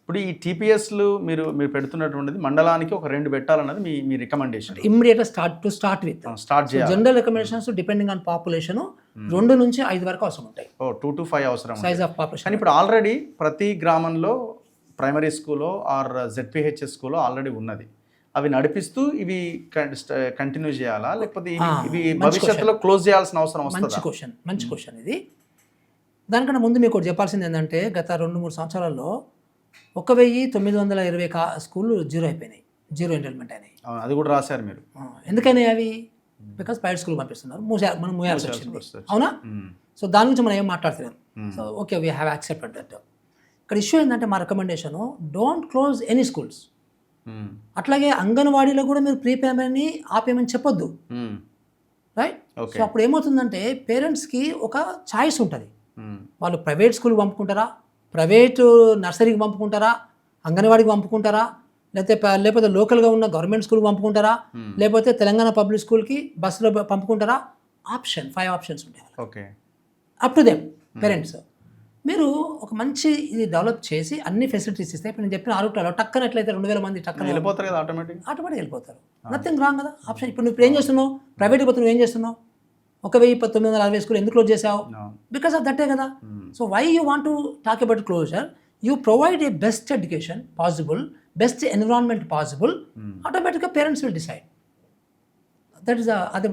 ఇప్పుడు ఈ టీపీఎస్లు మీరు మీరు పెడుతున్నటువంటిది మండలానికి ఒక 2 పెట్టాలన్నది మీ రికమెండేషన్. ఇమ్మీడియట్గా స్టార్ట్ విత్ స్టార్ట్ చేయాలి. General recommendations depending on population 2 నుంచి 5 వరకు అవసరం ఉంటాయి. 2 to 5 అవసరం. Size of population. కానీ ఇప్పుడు ఆల్రెడీ ప్రతి గ్రామంలో ప్రైమరీ స్కూలో ఆర్ జెడ్పీహెచ్ఎస్ స్కూలో ఆల్రెడీ ఉన్నది. అవి నడిపిస్తూ ఇవి కంటిన్యూ చేయాలా, లేకపోతే ఇవి భవిష్యత్తులో క్లోజ్ చేయాల్సిన అవసరం వస్తుందా? మంచి క్వశ్చన్ ఇది. దానికన్నా ముందు మీకు ఒకటి చెప్పాల్సింది ఏంటంటే గత 2-3 సంవత్సరాల్లో 1920 స్కూళ్ళు జీరో అయిపోయినాయి, జీరో ఎన్రోల్మెంట్ అయినాయి. అది కూడా రాశారు మీరు. ఎందుకైనాయి అవి? బికాస్ ప్రైవేట్ స్కూల్ పంపిస్తున్నారు, మనం మూయాల్సి వచ్చింది. అవునా? సో దాని గురించి మనం ఏం మాట్లాడుతున్నాం. So okay, we have accepted that. ఇక్కడ ఇష్యూ ఏంటంటే మా recommendation don't close any schools. అట్లాగే అంగన్వాడీలో కూడా మీరు ప్రీ పేమెంట్ని ఆపేయమని చెప్పొద్దు, రైట్? సో అప్పుడు ఏమవుతుందంటే పేరెంట్స్కి ఒక ఛాయిస్ ఉంటుంది. వాళ్ళు ప్రైవేట్ స్కూల్కి పంపుకుంటారా, ప్రైవేటు నర్సరీకి పంపుకుంటారా, అంగన్వాడీకి పంపుకుంటారా, లేకపోతే లోకల్గా ఉన్న గవర్నమెంట్ స్కూల్కి పంపుకుంటారా, లేకపోతే తెలంగాణ పబ్లిక్ స్కూల్కి బస్సులో పంపుకుంటారా. 5 ఆప్షన్స్ ఉంటాయి. Okay, up to them parents. మీరు ఒక మంచి ఇది డెవలప్ చేసి అన్ని ఫెసిలిటీస్ ఇస్తే, ఇప్పుడు నేను చెప్పిన 6 రూట్లో టక్కన ఎట్లయితే 2000 మంది టక్కన వెళ్ళిపోతారు కదా, ఆటోమేటిక్గా వెళ్ళిపోతారు. నథింగ్ రాంగ్ కదా ఆప్షన్. ఇప్పుడు నువ్వు ఏం చేస్తున్నావు, ప్రైవేట్కి పోతే నువ్వు ఏం చేస్తున్నావు? 1960 స్కూల్ ఎందుకు క్లోజ్ చేసావు? బికాస్ ఆఫ్ దట్టే కదా. So why you want to talk about closure? You provide a best education possible, best environment possible, ఆటోమేటిక్గా parents will decide. That is అది